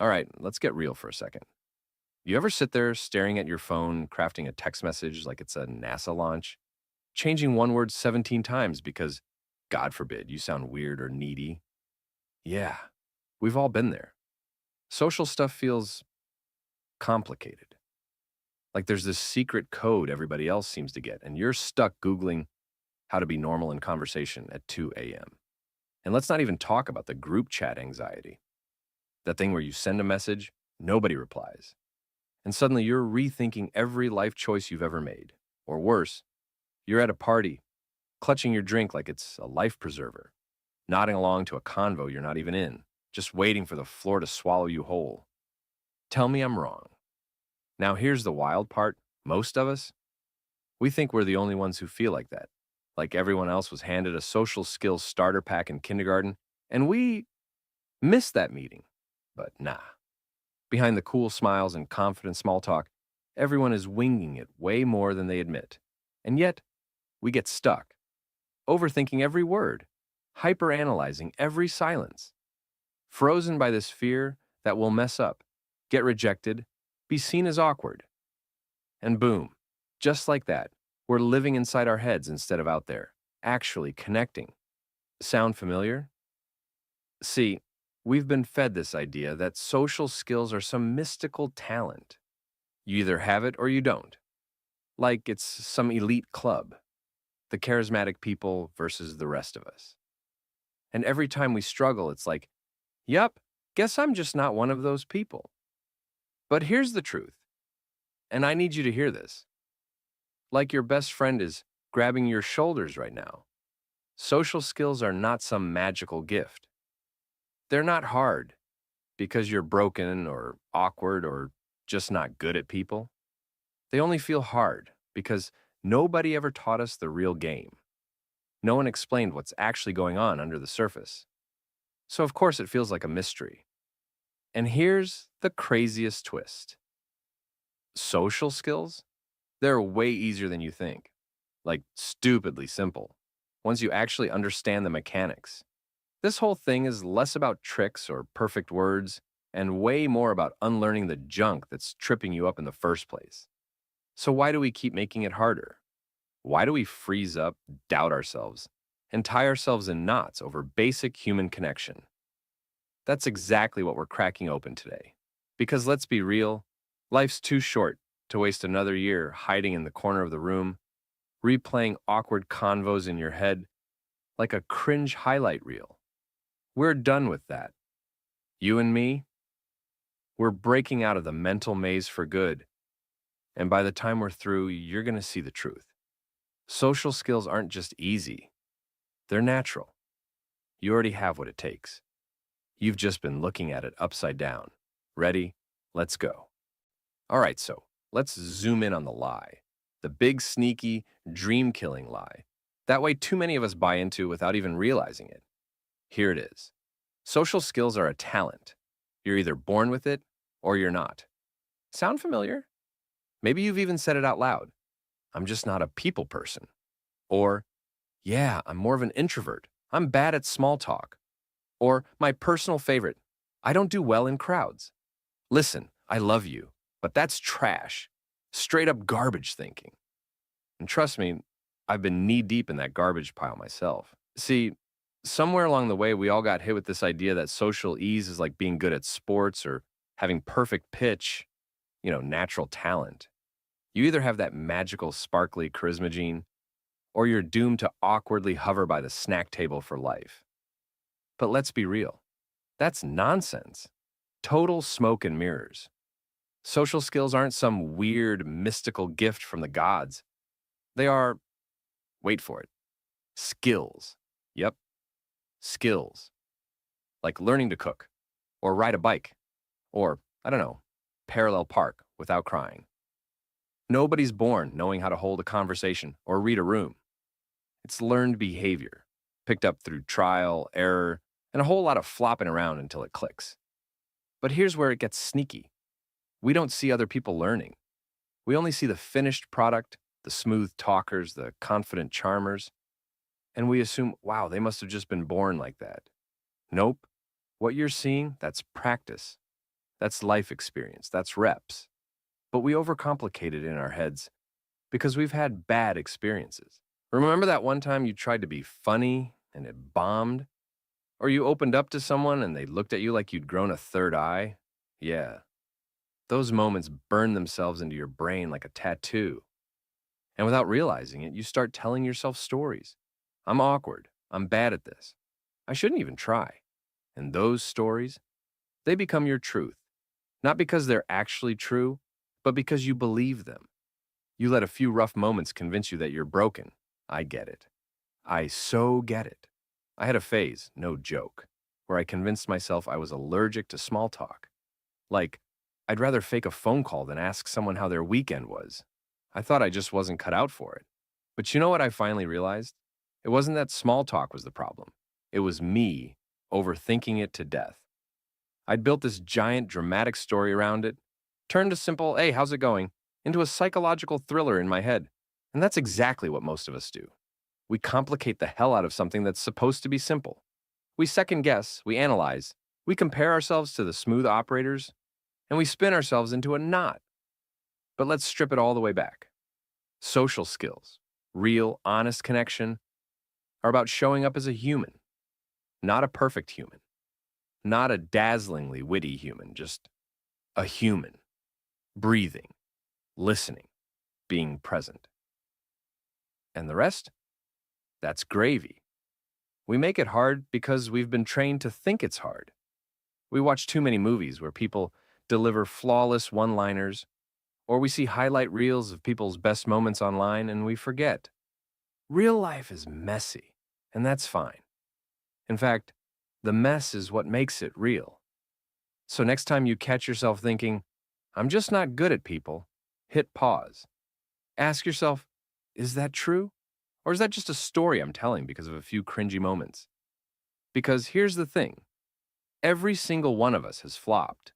All right, let's get real for a second. You ever sit there staring at your phone, crafting a text message like it's a NASA launch, changing one word 17 times because, God forbid, you sound weird or needy? Yeah, we've all been there. Social stuff feels complicated. Like there's this secret code everybody else seems to get, and you're stuck Googling how to be normal in conversation at 2 a.m. And let's not even talk about the group chat anxiety, that thing where you send a message, nobody replies. And suddenly you're rethinking every life choice you've ever made. Or worse, you're at a party, clutching your drink like it's a life preserver, nodding along to a convo you're not even in, just waiting for the floor to swallow you whole. Tell me I'm wrong. Now, here's the wild part: most of us, we think we're the only ones who feel like that. Like everyone else was handed a social skills starter pack in kindergarten, and we missed that meeting. But nah. Behind the cool smiles and confident small talk, everyone is winging it way more than they admit. And yet, we get stuck, overthinking every word, hyperanalyzing every silence, frozen by this fear that we'll mess up, get rejected, be seen as awkward. And boom, just like that, we're living inside our heads instead of out there, actually connecting. Sound familiar? See, we've been fed this idea that social skills are some mystical talent. You either have it or you don't. Like it's some elite club, the charismatic people versus the rest of us. And every time we struggle, it's like, yup, guess I'm just not one of those people. But here's the truth, and I need you to hear this. Like your best friend is grabbing your shoulders right now. Social skills are not some magical gift. They're not hard because you're broken or awkward or just not good at people. They only feel hard because nobody ever taught us the real game. No one explained what's actually going on under the surface. So, of course, it feels like a mystery. And here's the craziest twist: social skills, they're way easier than you think. Like, stupidly simple. Once you actually understand the mechanics. This whole thing is less about tricks or perfect words and way more about unlearning the junk that's tripping you up in the first place. So, why do we keep making it harder? Why do we freeze up, doubt ourselves, and tie ourselves in knots over basic human connection? That's exactly what we're cracking open today. Because let's be real, life's too short to waste another year hiding in the corner of the room, replaying awkward convos in your head like a cringe highlight reel. We're done with that. You and me, we're breaking out of the mental maze for good. And by the time we're through, you're going to see the truth. Social skills aren't just easy, they're natural. You already have what it takes. You've just been looking at it upside down. Ready? Let's go. All right, so let's zoom in on the lie. The big, sneaky, dream killing lie. That way, too many of us buy into without even realizing it. Here it is: social skills are a talent. You're either born with it or you're not. Sound familiar? Maybe you've even said it out loud. I'm just not a people person. Or, yeah, I'm more of an introvert. I'm bad at small talk. Or, my personal favorite, I don't do well in crowds. Listen, I love you, but that's trash. Straight up garbage thinking. And trust me, I've been knee deep in that garbage pile myself. See, somewhere along the way, we all got hit with this idea that social ease is like being good at sports or having perfect pitch, natural talent. You either have that magical, sparkly charisma gene, or you're doomed to awkwardly hover by the snack table for life. But let's be real, that's nonsense. Total smoke and mirrors. Social skills aren't some weird, mystical gift from the gods. They are, wait for it, skills. Yep, skills. Like learning to cook, or ride a bike, or, I don't know, parallel park without crying. Nobody's born knowing how to hold a conversation or read a room. It's learned behavior, picked up through trial, error, and a whole lot of flopping around until it clicks. But here's where it gets sneaky. We don't see other people learning. We only see the finished product, the smooth talkers, the confident charmers, and we assume, wow, they must have just been born like that. Nope. What you're seeing, that's practice. That's life experience. That's reps. But we overcomplicate it in our heads because we've had bad experiences. Remember that one time you tried to be funny and it bombed? Or you opened up to someone and they looked at you like you'd grown a third eye? Yeah, those moments burn themselves into your brain like a tattoo. And without realizing it, you start telling yourself stories. I'm awkward. I'm bad at this. I shouldn't even try. And those stories, they become your truth. Not because they're actually true, but because you believe them. You let a few rough moments convince you that you're broken. I get it. I so get it. I had a phase, no joke, where I convinced myself I was allergic to small talk. Like, I'd rather fake a phone call than ask someone how their weekend was. I thought I just wasn't cut out for it. But you know what I finally realized? It wasn't that small talk was the problem. It was me overthinking it to death. I'd built this giant dramatic story around it, turned a simple, hey, how's it going, into a psychological thriller in my head. And that's exactly what most of us do. We complicate the hell out of something that's supposed to be simple. We second guess, we analyze, we compare ourselves to the smooth operators, and we spin ourselves into a knot. But let's strip it all the way back. Social skills, real, honest connection, are about showing up as a human, not a perfect human, not a dazzlingly witty human, just a human, breathing, listening, being present. And the rest? That's gravy. We make it hard because we've been trained to think it's hard. We watch too many movies where people deliver flawless one-liners, or we see highlight reels of people's best moments online and we forget. Real life is messy, and that's fine. In fact, the mess is what makes it real. So next time you catch yourself thinking, I'm just not good at people, hit pause. Ask yourself, is that true? Or is that just a story I'm telling because of a few cringy moments? Because here's the thing. Every single one of us has flopped.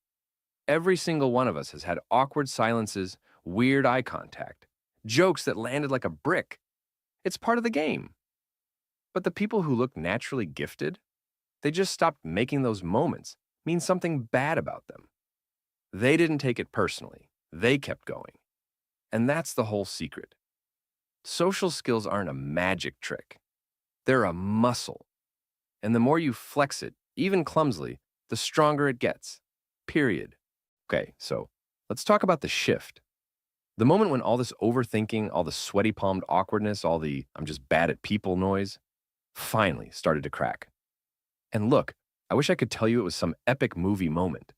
Every single one of us has had awkward silences, weird eye contact, jokes that landed like a brick. It's part of the game. But the people who look naturally gifted, they just stopped making those moments mean something bad about them. They didn't take it personally. They kept going. And that's the whole secret. Social skills aren't a magic trick. They're a muscle. And the more you flex it, even clumsily, the stronger it gets. Period. Okay, so let's talk about the shift. The moment when all this overthinking, all the sweaty palmed awkwardness, all the I'm just bad at people noise, finally started to crack. And look, I wish I could tell you it was some epic movie moment.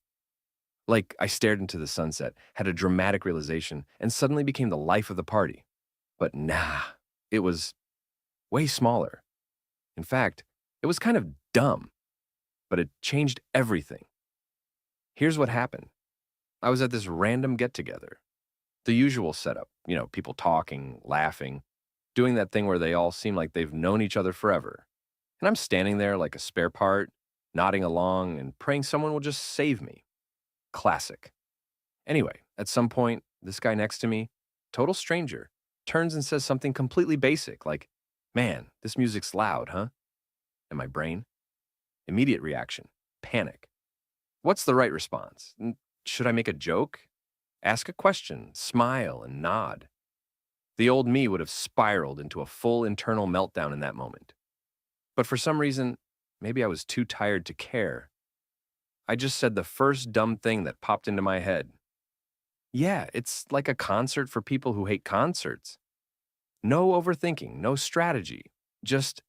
Like I stared into the sunset, had a dramatic realization, and suddenly became the life of the party. But nah, it was way smaller. In fact, it was kind of dumb, but it changed everything. Here's what happened. I was at this random get-together. The usual setup, people talking, laughing, doing that thing where they all seem like they've known each other forever. And I'm standing there like a spare part, nodding along and praying someone will just save me. Classic. Anyway, at some point, this guy next to me, total stranger, turns and says something completely basic like, man, this music's loud, huh? And my brain? Immediate reaction, panic. What's the right response? Should I make a joke? Ask a question, smile, and nod. The old me would have spiraled into a full internal meltdown in that moment. But for some reason, maybe I was too tired to care. I just said the first dumb thing that popped into my head. Yeah, it's like a concert for people who hate concerts. No overthinking, no strategy, just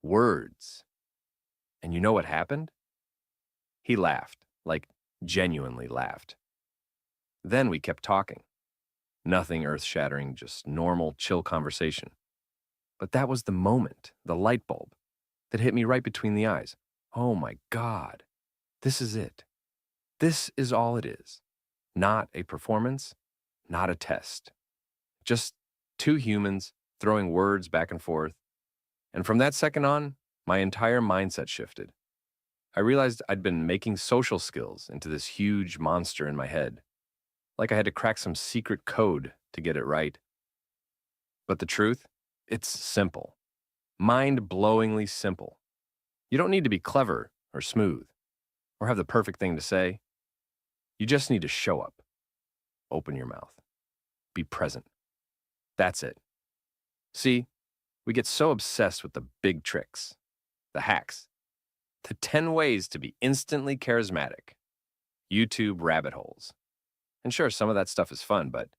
words. And you know what happened? He laughed, like genuinely laughed. Then we kept talking. Nothing earth-shattering, just normal, chill conversation. But that was the moment, the light bulb, that hit me right between the eyes. Oh my God, this is it. This is all it is. Not a performance, not a test. Just two humans throwing words back and forth. And from that second on, my entire mindset shifted. I realized I'd been making social skills into this huge monster in my head. Like I had to crack some secret code to get it right. But the truth? It's simple. Mind-blowingly simple. You don't need to be clever or smooth or have the perfect thing to say. You just need to show up, open your mouth, be present. That's it. See, we get so obsessed with the big tricks, the hacks, the 10 ways to be instantly charismatic, YouTube rabbit holes. And sure, some of that stuff is fun, but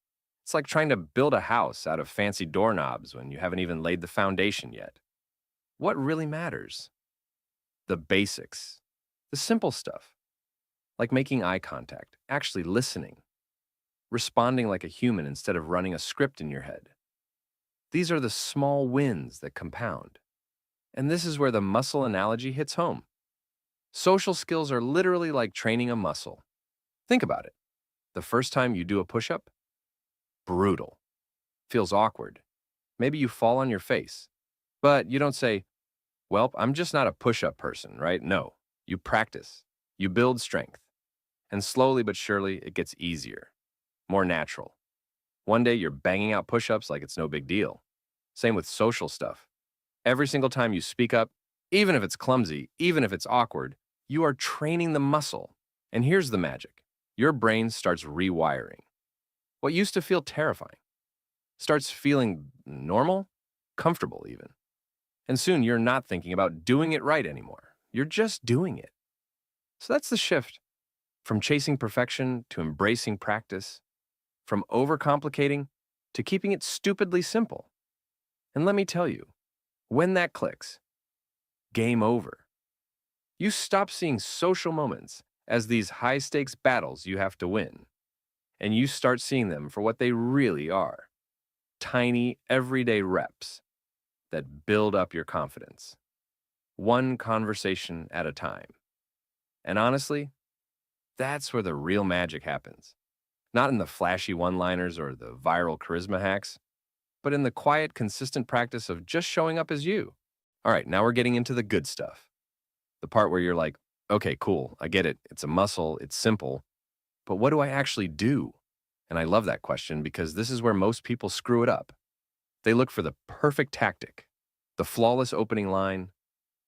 it's like trying to build a house out of fancy doorknobs when you haven't even laid the foundation yet. What really matters? The basics, the simple stuff, like making eye contact, actually listening, responding like a human instead of running a script in your head. These are the small wins that compound. And this is where the muscle analogy hits home. Social skills are literally like training a muscle. Think about it. The first time you do a push-up, brutal. Feels awkward. Maybe you fall on your face. But you don't say, well, I'm just not a push-up person, right? No. You practice. You build strength. And slowly but surely, it gets easier, more natural. One day you're banging out push-ups like it's no big deal. Same with social stuff. Every single time you speak up, even if it's clumsy, even if it's awkward, you are training the muscle. And here's the magic. Your brain starts rewiring. What used to feel terrifying starts feeling normal, comfortable even. And soon you're not thinking about doing it right anymore. You're just doing it. So that's the shift from chasing perfection to embracing practice, from overcomplicating to keeping it stupidly simple. And let me tell you, when that clicks, game over. You stop seeing social moments as these high-stakes battles you have to win, and you start seeing them for what they really are. Tiny, everyday reps that build up your confidence, one conversation at a time. And honestly, that's where the real magic happens. Not in the flashy one-liners or the viral charisma hacks, but in the quiet, consistent practice of just showing up as you. All right, now we're getting into the good stuff. The part where you're like, okay, cool, I get it. It's a muscle, it's simple, but what do I actually do? And I love that question because this is where most people screw it up. They look for the perfect tactic, the flawless opening line,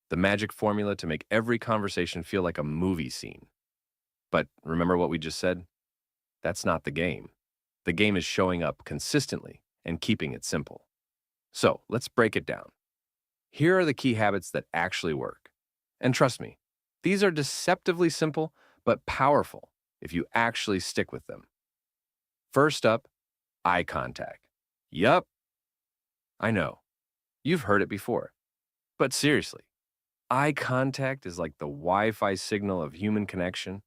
the magic formula to make every conversation feel like a movie scene. But remember what we just said? That's not the game. The game is showing up consistently and keeping it simple. So let's break it down. Here are the key habits that actually work. And trust me, these are deceptively simple but powerful if you actually stick with them. First up, eye contact. Yup, I know. You've heard it before. But seriously, eye contact is like the Wi-Fi signal of human connection.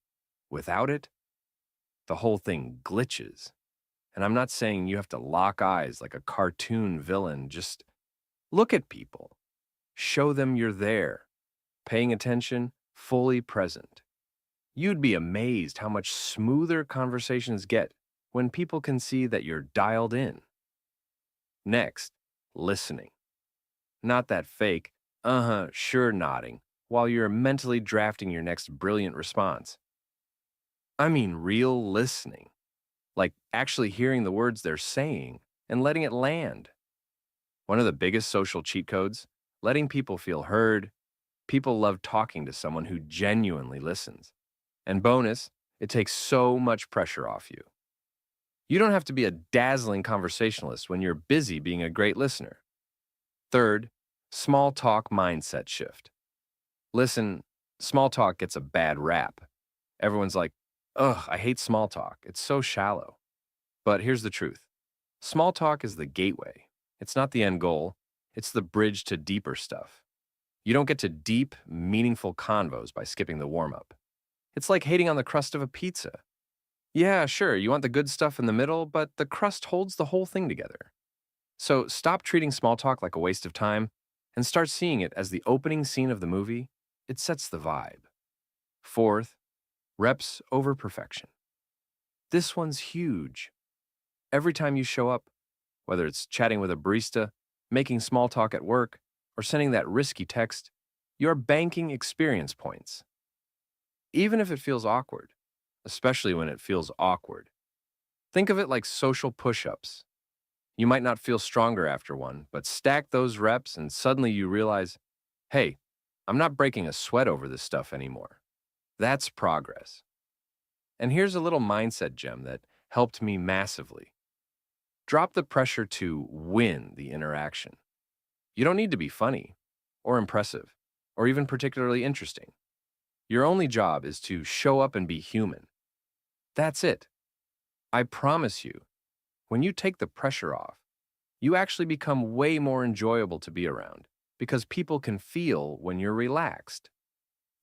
Without it, the whole thing glitches. And I'm not saying you have to lock eyes like a cartoon villain. Just look at people. Show them you're there, paying attention, fully present. You'd be amazed how much smoother conversations get when people can see that you're dialed in. Next, listening. Not that fake, sure nodding, while you're mentally drafting your next brilliant response. I mean real listening, like actually hearing the words they're saying and letting it land. One of the biggest social cheat codes, letting people feel heard. People love talking to someone who genuinely listens. And bonus, it takes so much pressure off you. You don't have to be a dazzling conversationalist when you're busy being a great listener. Third, small talk mindset shift. Listen, small talk gets a bad rap. Everyone's like, ugh, I hate small talk. It's so shallow. But here's the truth. Small talk is the gateway. It's not the end goal. It's the bridge to deeper stuff. You don't get to deep, meaningful convos by skipping the warm-up. It's like hating on the crust of a pizza. Yeah, sure, you want the good stuff in the middle, but the crust holds the whole thing together. So stop treating small talk like a waste of time and start seeing it as the opening scene of the movie. It sets the vibe. Fourth, reps over perfection. This one's huge. Every time you show up, whether it's chatting with a barista, making small talk at work, or sending that risky text, you're banking experience points. Even if it feels awkward, especially when it feels awkward. Think of it like social push-ups. You might not feel stronger after one, but stack those reps and suddenly you realize, hey, I'm not breaking a sweat over this stuff anymore. That's progress. And here's a little mindset gem that helped me massively. Drop the pressure to win the interaction. You don't need to be funny or impressive or even particularly interesting. Your only job is to show up and be human. That's it. I promise you, when you take the pressure off, you actually become way more enjoyable to be around because people can feel when you're relaxed,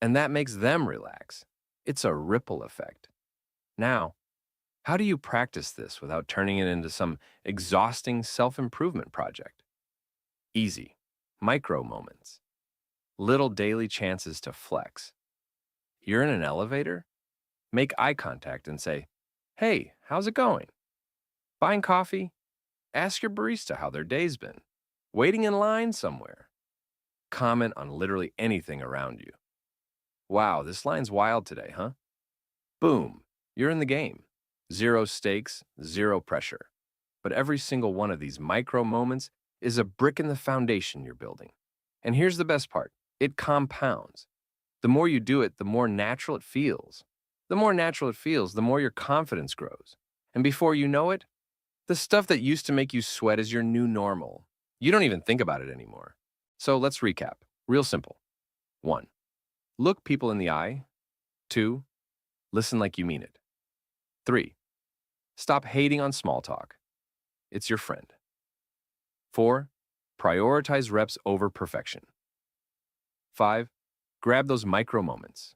and that makes them relax. It's a ripple effect. Now, how do you practice this without turning it into some exhausting self improvement project? Easy. Micro moments. Little daily chances to flex. You're in an elevator? Make eye contact and say, "Hey, how's it going?" Buying coffee? Ask your barista how their day's been. Waiting in line somewhere? Comment on literally anything around you. "Wow, this line's wild today, huh?" Boom, you're in the game. Zero stakes, zero pressure. But every single one of these micro moments is a brick in the foundation you're building. And here's the best part, it compounds. The more you do it, the more natural it feels. The more natural it feels, the more your confidence grows. And before you know it, the stuff that used to make you sweat is your new normal. You don't even think about it anymore. So let's recap. Real simple. 1. Look people in the eye. 2. Listen like you mean it. 3. Stop hating on small talk. It's your friend. 4. Prioritize reps over perfection. 5. Grab those micro moments.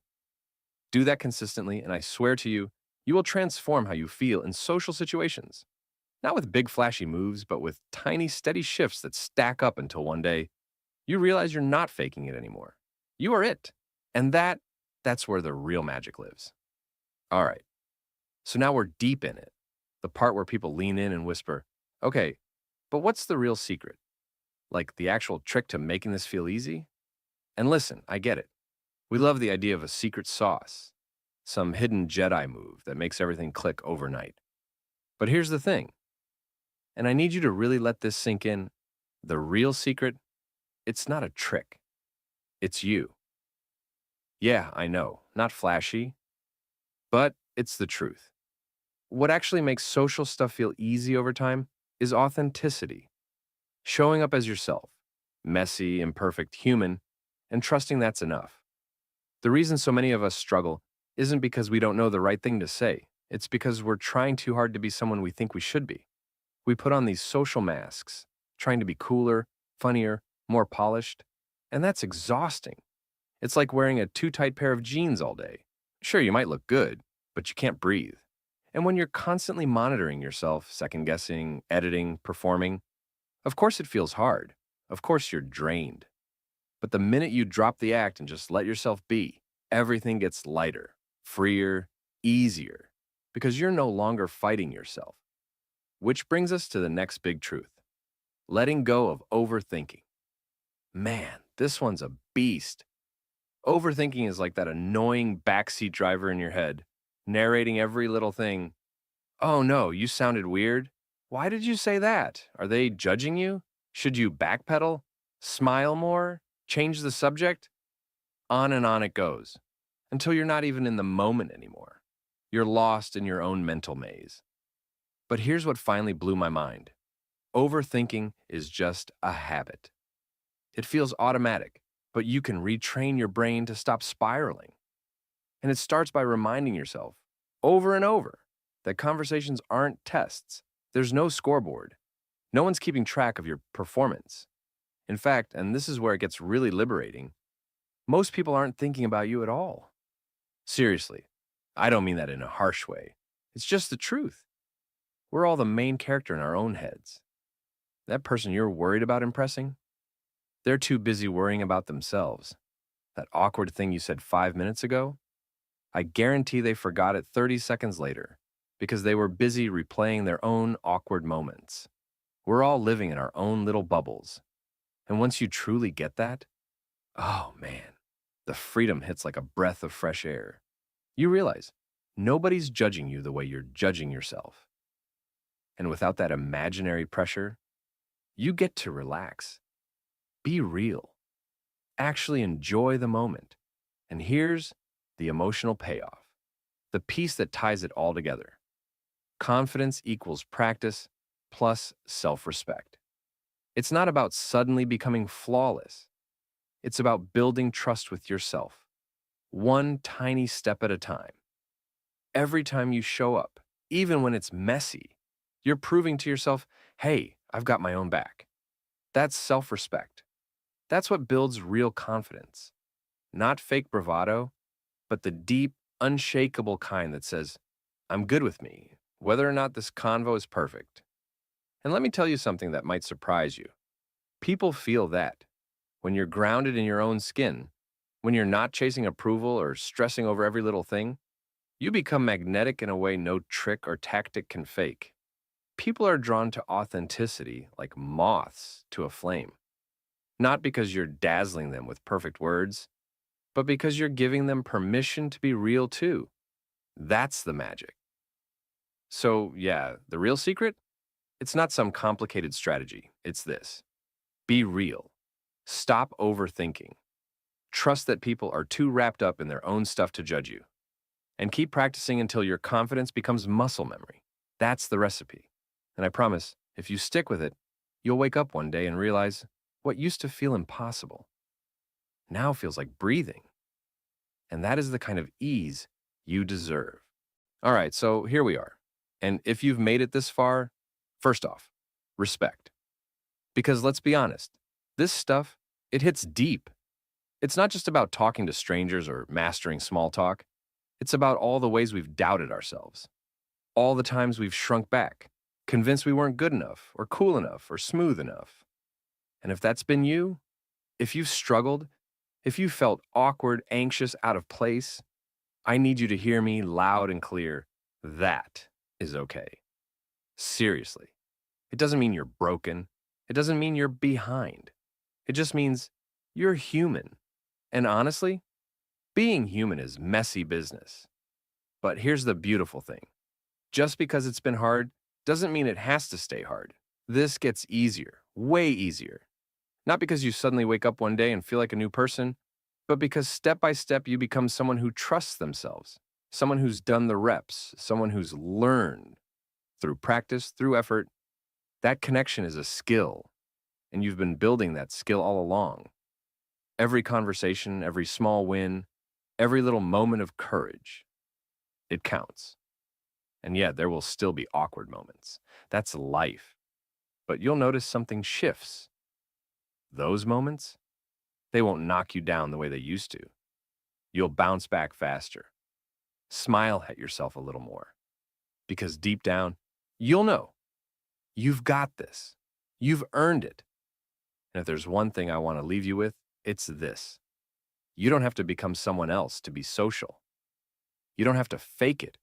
Do that consistently, and I swear to you, you will transform how you feel in social situations. Not with big flashy moves, but with tiny steady shifts that stack up until one day, you realize you're not faking it anymore. You are it. And that's where the real magic lives. All right, so now we're deep in it. The part where people lean in and whisper, "Okay, but what's the real secret? Like the actual trick to making this feel easy?" And listen, I get it. We love the idea of a secret sauce, some hidden Jedi move that makes everything click overnight. But here's the thing, and I need you to really let this sink in. The real secret, it's not a trick. It's you. Yeah, I know, not flashy, but it's the truth. What actually makes social stuff feel easy over time is authenticity. Showing up as yourself, messy, imperfect, human, and trusting that's enough. The reason so many of us struggle isn't because we don't know the right thing to say. It's because we're trying too hard to be someone we think we should be. We put on these social masks, trying to be cooler, funnier, more polished, and that's exhausting. It's like wearing a too tight pair of jeans all day. Sure, you might look good, but you can't breathe. And when you're constantly monitoring yourself, second guessing, editing, performing, of course it feels hard. Of course you're drained. But the minute you drop the act and just let yourself be, everything gets lighter, freer, easier, because you're no longer fighting yourself. Which brings us to the next big truth, letting go of overthinking. Man, this one's a beast. Overthinking is like that annoying backseat driver in your head, narrating every little thing. "Oh no, you sounded weird. Why did you say that? Are they judging you? Should you backpedal? Smile more? Change the subject?" On and on it goes, until you're not even in the moment anymore. You're lost in your own mental maze. But here's what finally blew my mind. Overthinking is just a habit. It feels automatic, but you can retrain your brain to stop spiraling. And it starts by reminding yourself, over and over, that conversations aren't tests. There's no scoreboard. No one's keeping track of your performance. In fact, and this is where it gets really liberating, most people aren't thinking about you at all. Seriously, I don't mean that in a harsh way. It's just the truth. We're all the main character in our own heads. That person you're worried about impressing, they're too busy worrying about themselves. That awkward thing you said 5 minutes ago, I guarantee they forgot it 30 seconds later because they were busy replaying their own awkward moments. We're all living in our own little bubbles. And once you truly get that, oh man, the freedom hits like a breath of fresh air. You realize nobody's judging you the way you're judging yourself. And without that imaginary pressure, you get to relax. Be real. Actually enjoy the moment. And here's the emotional payoff. the piece that ties it all together. Confidence equals practice plus self-respect. It's not about suddenly becoming flawless. It's about building trust with yourself, one tiny step at a time. Every time you show up, even when it's messy, you're proving to yourself, hey, I've got my own back. That's self-respect. That's what builds real confidence. Not fake bravado, but the deep, unshakable kind that says, I'm good with me, whether or not this convo is perfect. And let me tell you something that might surprise you. People feel that. When you're grounded in your own skin, when you're not chasing approval or stressing over every little thing, you become magnetic in a way no trick or tactic can fake. People are drawn to authenticity like moths to a flame. Not because you're dazzling them with perfect words, but because you're giving them permission to be real too. That's the magic. So, yeah, the real secret? It's not some complicated strategy. It's this. Be real. Stop overthinking. Trust that people are too wrapped up in their own stuff to judge you. And keep practicing until your confidence becomes muscle memory. That's the recipe. And I promise, if you stick with it, you'll wake up one day and realize what used to feel impossible now feels like breathing. And that is the kind of ease you deserve. All right, so here we are. And if you've made it this far, first off, respect. Because let's be honest, this stuff, it hits deep. It's not just about talking to strangers or mastering small talk. It's about all the ways we've doubted ourselves, all the times we've shrunk back, convinced we weren't good enough or cool enough or smooth enough. And if that's been you, if you've struggled, if you felt awkward, anxious, out of place, I need you to hear me loud and clear. That is okay. Seriously. It doesn't mean you're broken. It doesn't mean you're behind. It just means you're human. And honestly, being human is messy business. But here's the beautiful thing. Just because it's been hard doesn't mean it has to stay hard. This gets easier, way easier. Not because you suddenly wake up one day and feel like a new person, but because step by step you become someone who trusts themselves, someone who's done the reps, someone who's learned through practice, through effort. That connection is a skill, and you've been building that skill all along. Every conversation, every small win, every little moment of courage, it counts. And yeah, there will still be awkward moments. That's life. But you'll notice something shifts. Those moments, they won't knock you down the way they used to. You'll bounce back faster. Smile at yourself a little more. Because deep down, you'll know. You've got this. You've earned it. And if there's one thing I want to leave you with, it's this. You don't have to become someone else to be social. You don't have to fake it,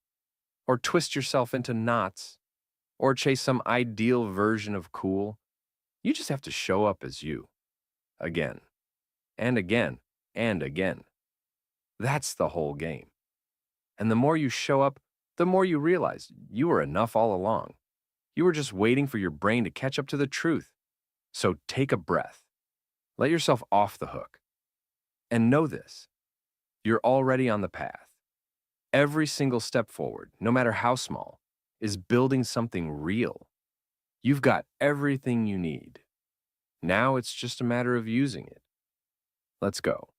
or twist yourself into knots, or chase some ideal version of cool. You just have to show up as you. Again, and again, and again. That's the whole game. And the more you show up, the more you realize you were enough all along. You were just waiting for your brain to catch up to the truth. So take a breath. Let yourself off the hook. And know this. You're already on the path. Every single step forward, no matter how small, is building something real. You've got everything you need. Now it's just a matter of using it. Let's go.